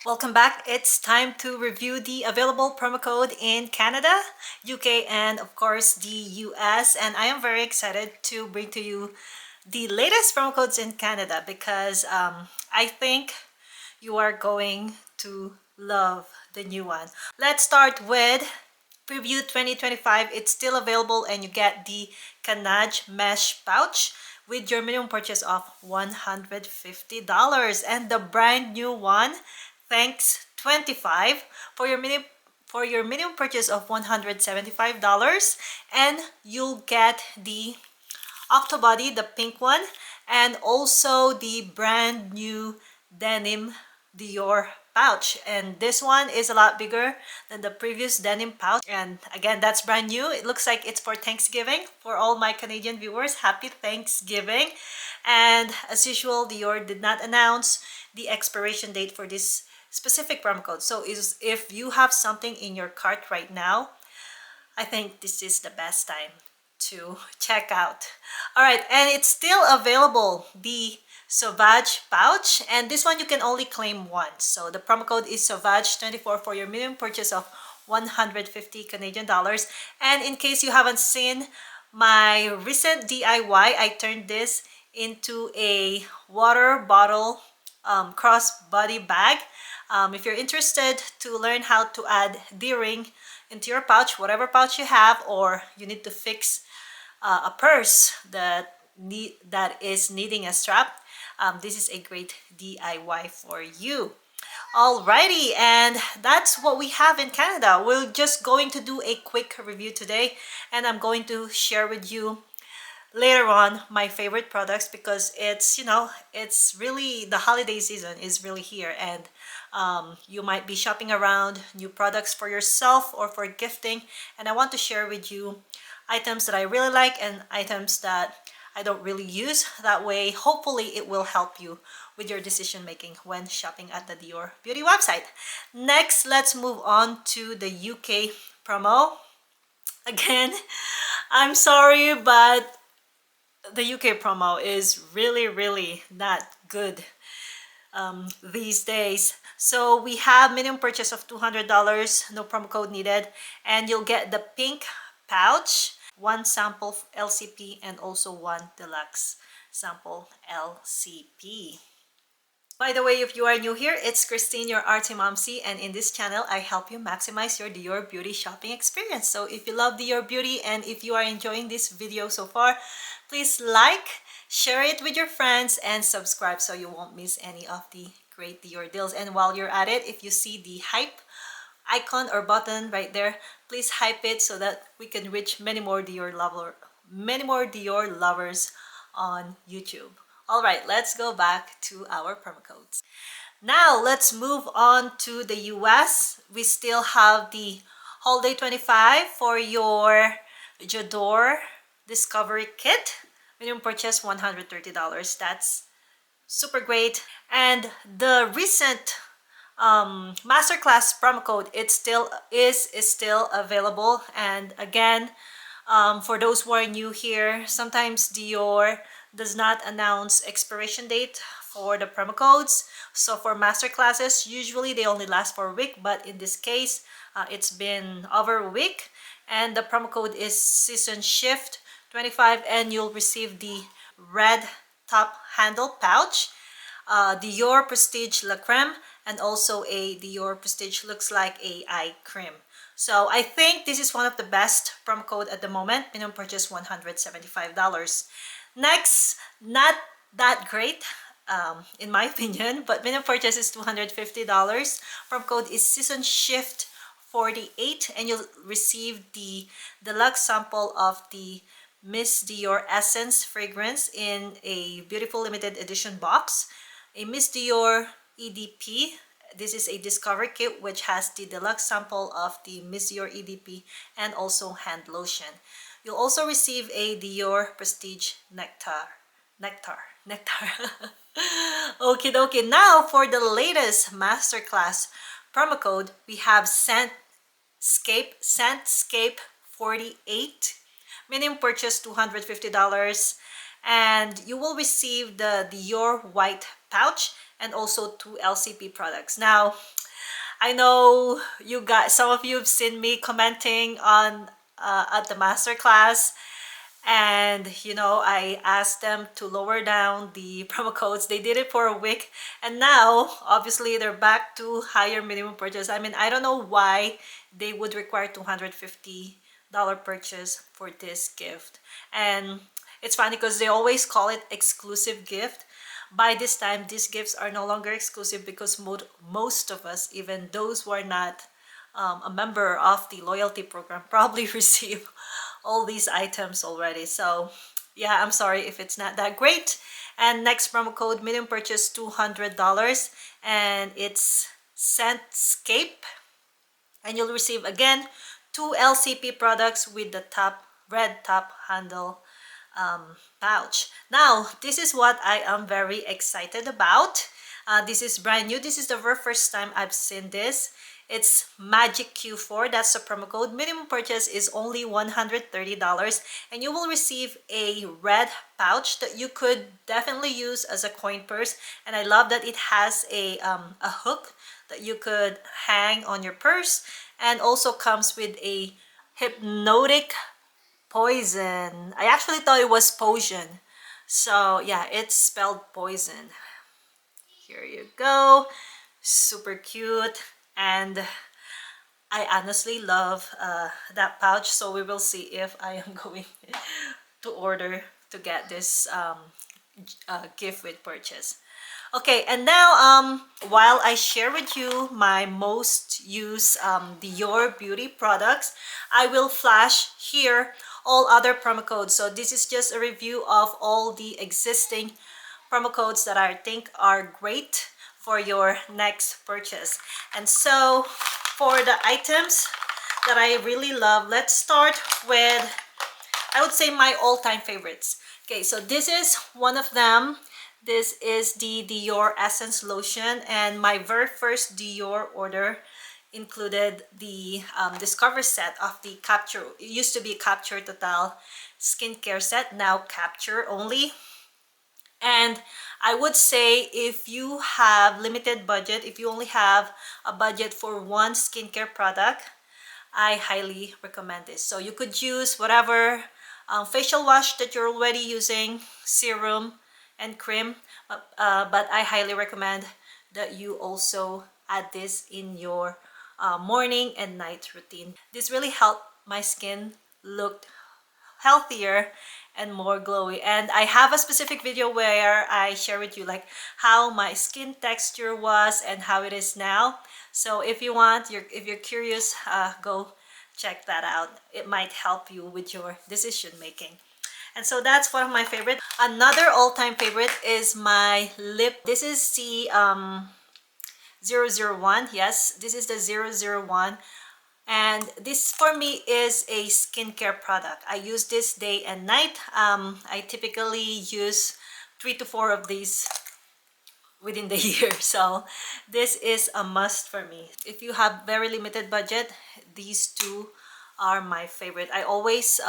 Welcome back. It's time to review the available promo code in Canada, UK, and of course the US. And I am very excited to bring to you the latest promo codes in Canada because I think you are going to love the new one. Let's start with Preview 2025. It's still available and you get the Canage mesh pouch with your minimum purchase of $150 and the brand new one, thanks 25 for your minimum purchase of $175, and you'll get the Octobody, the pink one, and also the brand new denim Dior pouch. And this one is a lot bigger than the previous denim pouch. And again, that's brand new. It looks like it's for Thanksgiving. For all my Canadian viewers, happy Thanksgiving. And as usual, Dior did not announce the expiration date for this specific promo code. So if you have something in your cart right now, I think this is the best time to check out. All right, and it's still available, the Sauvage pouch, and this one you can only claim once. So the promo code is Sauvage24 for your minimum purchase of 150 Canadian dollars. And in case you haven't seen my recent DIY, I turned this into a water bottle crossbody bag. If you're interested to learn how to add D-ring into your pouch, whatever pouch you have, or you need to fix a purse that is needing a strap, this is a great DIY for you. Alrighty, and that's what we have in Canada. We're just going to do a quick review today, and I'm going to share with you later on my favorite products because it's really, the holiday season is really here, and you might be shopping around new products for yourself or for gifting, and I want to share with you items that I really like and items that I don't really use. That way, hopefully it will help you with your decision making when shopping at the Dior Beauty website. Next, let's move on to the UK promo. Again, I'm sorry, but the UK promo is really not good these days. So we have minimum purchase of $200, no promo code needed, and you'll get the pink pouch, one sample LCP, and also one deluxe sample LCP. By the way, if you are new here, it's Christine, your Artsy Momsy, and in this channel, I help you maximize your Dior Beauty shopping experience. So if you love Dior Beauty and if you are enjoying this video so far, please like, share it with your friends, and subscribe so you won't miss any of the great Dior deals. And while you're at it, if you see the hype icon or button right there, please hype it so that we can reach many more Dior lovers on YouTube. All right, let's go back to our promo codes. Now let's move on to the US. We still have the Holiday 25 for your J'adore Discovery Kit. Minimum purchase $130. That's super great. And the recent masterclass promo code, it still is still available. And again, for those who are new here, sometimes Dior does not announce expiration date for the promo codes. So for master classes, usually they only last for a week, but in this case, it's been over a week, and the promo code is Season Shift 25, and you'll receive the red top handle pouch, Dior Prestige La Creme, and also a Dior Prestige Looks Like a Eye Cream. So I think this is one of the best promo code at the moment. Minimum purchase $175. Next, not that great in my opinion, but minimum purchase is $250. Promo code is Season Shift 48, and you'll receive the deluxe sample of the Miss Dior Essence fragrance in a beautiful limited edition box, a Miss Dior EDP. This is a discover kit which has the deluxe sample of the Miss Dior EDP and also hand lotion. You'll also receive a Dior Prestige Nectar. Okie dokie. Now for the latest masterclass promo code, we have Scentscape 48. Minimum purchase $250, and you will receive the Dior white pouch and also 2 LCP products. Now, I know you guys, some of you have seen me commenting on at the masterclass, and I asked them to lower down the promo codes. They did it for a week, and now obviously they're back to higher minimum purchase. I mean, I don't know why they would require $250 purchase for this gift. And it's funny because they always call it exclusive gift. By this time, these gifts are no longer exclusive because most of us, even those who are not a member of the loyalty program, probably receive all these items already. So yeah, I'm sorry if it's not that great. And next promo code, minimum purchase $200, and it's Scentscape, and you'll receive again 2 LCP products with the red top handle pouch. Now, this is what I am very excited about. This is brand new. This is the very first time I've seen this. It's Magic Q4. That's the promo code. Minimum purchase is only $130, and you will receive a red pouch that you could definitely use as a coin purse. And I love that it has a hook that you could hang on your purse, and also comes with a hypnotic poison. I actually thought it was potion. So yeah, it's spelled poison. Here you go. Super cute. And I honestly love that pouch. So we will see if I am going to order to get this gift with purchase. Okay, and now while I share with you my most used Dior beauty products, I will flash here all other promo codes. So this is just a review of all the existing promo codes that I think are great for your next purchase. And so for the items that I really love, let's start with, I would say, my all-time favorites. Okay, so this is one of them. This is the Dior Essence Lotion, and my very first Dior order included the Discover set of the Capture. It used to be Capture Total skincare set, now Capture only. And I would say if you have limited budget, if you only have a budget for one skincare product, I highly recommend this. So you could use whatever facial wash that you're already using, serum and cream, but I highly recommend that you also add this in your morning and night routine. This really helped my skin look healthier and more glowy. And I have a specific video where I share with you like how my skin texture was and how it is now. So if you want, if you're curious, go check that out. It might help you with your decision making. And so that's one of my favorite. Another all-time favorite is my lip. This is the 001. Yes, this is the 001. And this for me is a skincare product. I use this day and night. I typically use 3 to 4 of these within the year. So this is a must for me. If you have very limited budget, these two are my favorite. I always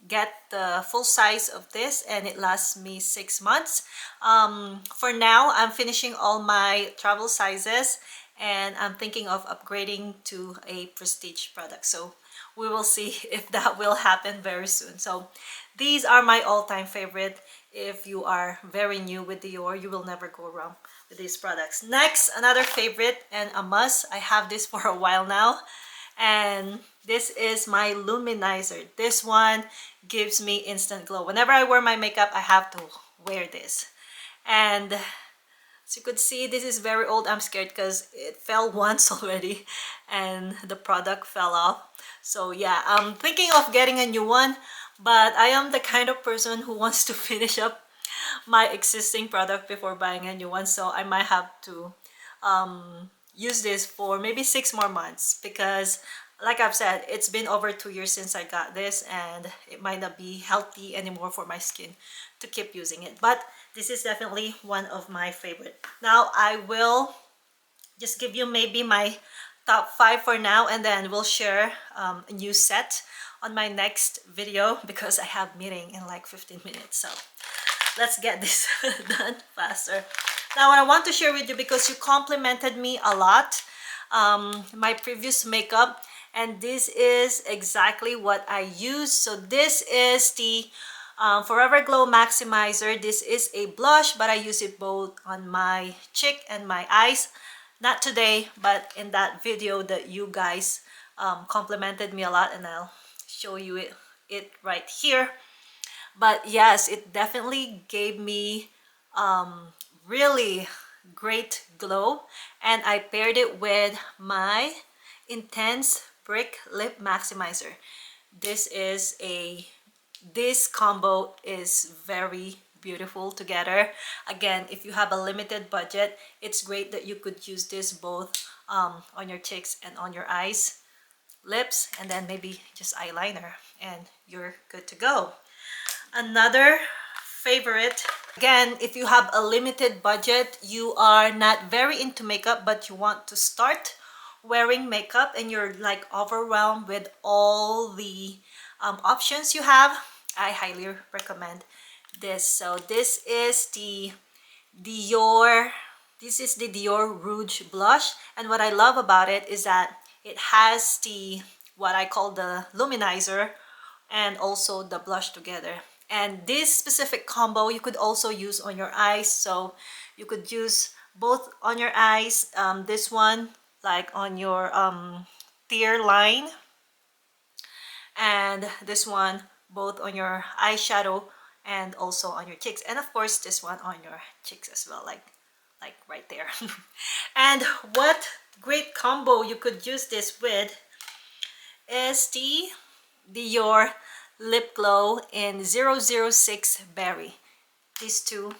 get the full size of this, and it lasts me 6 months. For now, I'm finishing all my travel sizes, and I'm thinking of upgrading to a prestige product. So we will see if that will happen very soon. So these are my all-time favorite. If you are very new with Dior, you will never go wrong with these products. Next, another favorite and a must. I have this for a while now, and this is my luminizer. This one gives me instant glow. Whenever I wear my makeup, I have to wear this. And as you could see, this is very old. I'm scared because it fell once already and the product fell off. So yeah, I'm thinking of getting a new one, but I am the kind of person who wants to finish up my existing product before buying a new one. So I might have to use this for maybe 6 more months, because like I've said, it's been over 2 years since I got this, and it might not be healthy anymore for my skin to keep using it. But this is definitely one of my favorite. Now I will just give you maybe my top 5 for now, and then we'll share a new set on my next video because I have meeting in like 15 minutes. So let's get this done faster. Now, what I want to share with you, because you complimented me a lot, my previous makeup, and this is exactly what I use. So this is the Forever Glow Maximizer. This is a blush, but I use it both on my cheek and my eyes. Not today, but in that video that you guys complimented me a lot, and I'll show you it right here. But yes, it definitely gave me really great glow, and I paired it with my Intense Brick Lip Maximizer. This is this combo is very beautiful together. Again, if you have a limited budget, it's great that you could use this both on your cheeks and on your eyes, lips, and then maybe just eyeliner, and you're good to go. Another favorite, again, if you have a limited budget, you are not very into makeup, but you want to start wearing makeup and you're like overwhelmed with all the options you have, I highly recommend this. So this is the Dior, this is the Dior Rouge Blush, and what I love about it is that it has the, what I call the luminizer, and also the blush together. And this specific combo you could also use on your eyes, so you could use both on your eyes, this one like on your tear line, and this one both on your eyeshadow and also on your cheeks, and of course this one on your cheeks as well, like right there. And what great combo you could use this with is the Dior Lip Glow in 006 Berry. These two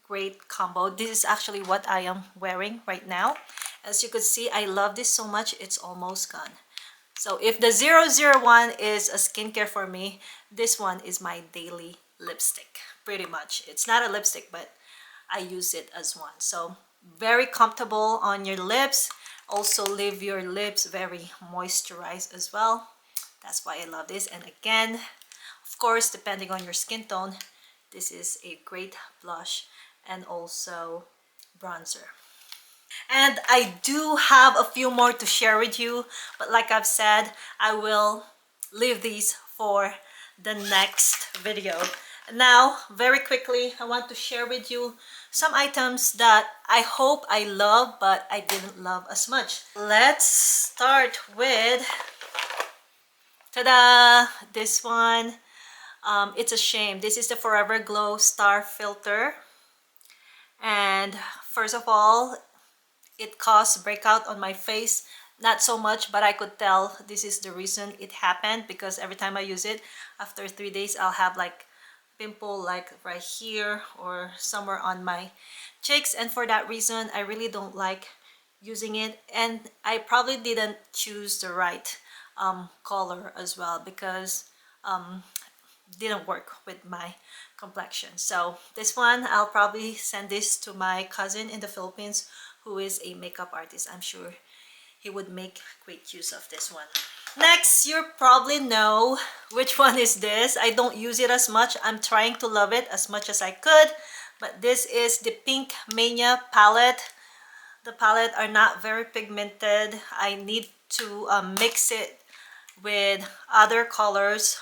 great combo. This is actually what I am wearing right now. As you could see, I love this so much, it's almost gone. So if the 001 is a skincare for me, this one is my daily lipstick, pretty much. It's not a lipstick, but I use it as one. So very comfortable on your lips. Also leave your lips very moisturized as well. That's why I love this. And again, of course, depending on your skin tone, this is a great blush and also bronzer. And I do have a few more to share with you, but like I've said, I will leave these for the next video. Now, very quickly, I want to share with you some items that I hope I love, but I didn't love as much. Let's start with, ta-da, this one. It's a shame. This is the Forever Glow Star Filter. And first of all, it caused breakout on my face. Not so much, but I could tell this is the reason it happened, because every time I use it, after 3 days, I'll have like pimple like right here or somewhere on my cheeks. And for that reason, I really don't like using it. And I probably didn't choose the right color as well, because didn't work with my complexion. So this one, I'll probably send this to my cousin in the Philippines who is a makeup artist. I'm sure he would make great use of this one. Next, you probably know which one is this. I don't use it as much. I'm trying to love it as much as I could, but this is the Pink Mania palette. The palette are not very pigmented. I need to mix it with other colors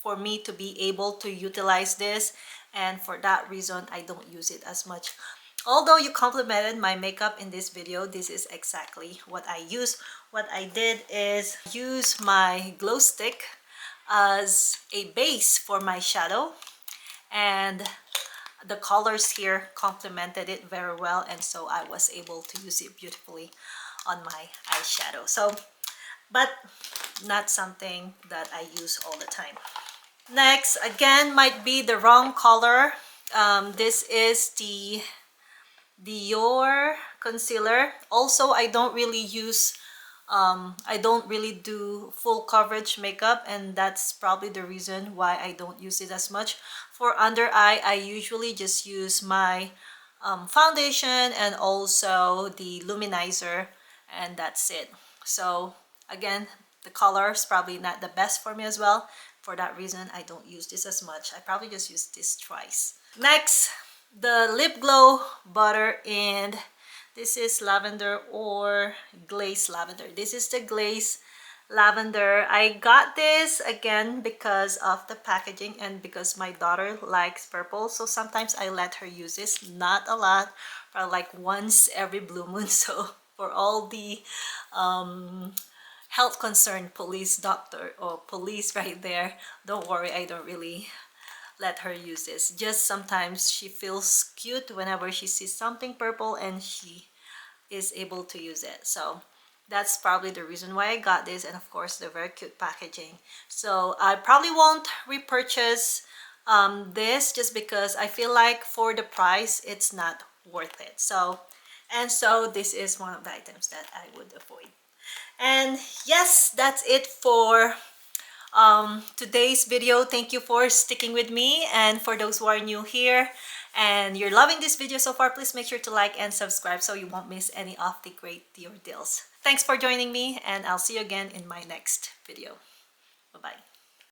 for me to be able to utilize this, and for that reason I don't use it as much. Although you complimented my makeup in this video, this is exactly what I use. What I did is use my glow stick as a base for my shadow, and the colors here complemented it very well, and so I was able to use it beautifully on my eyeshadow. So, but not something that I use all the time. Next, again, might be the wrong color. This is the Dior concealer. Also, I don't really do full coverage makeup, and that's probably the reason why I don't use it as much. For under eye, I usually just use my foundation and also the luminizer, and that's it. So again, the color is probably not the best for me as well. For that reason, I don't use this as much. I probably just use this twice. Next, the lip glow butter, and this is lavender or glaze lavender. This is the glaze lavender. I got this again because of the packaging and because my daughter likes purple, so sometimes I let her use this, not a lot, but like once every blue moon. So for all the health concerned police doctor or police right there, don't worry, I don't really let her use this. Just sometimes she feels cute whenever she sees something purple and she is able to use it. So that's probably the reason why I got this, and of course the very cute packaging. So I probably won't repurchase this just because I feel like for the price it's not worth it. So this is one of the items that I would avoid. And yes, that's it for today's video. Thank you for sticking with me, and for those who are new here and you're loving this video so far, please make sure to like and subscribe so you won't miss any of the great Dior deals. Thanks for joining me, and I'll see you again in my next video. Bye bye.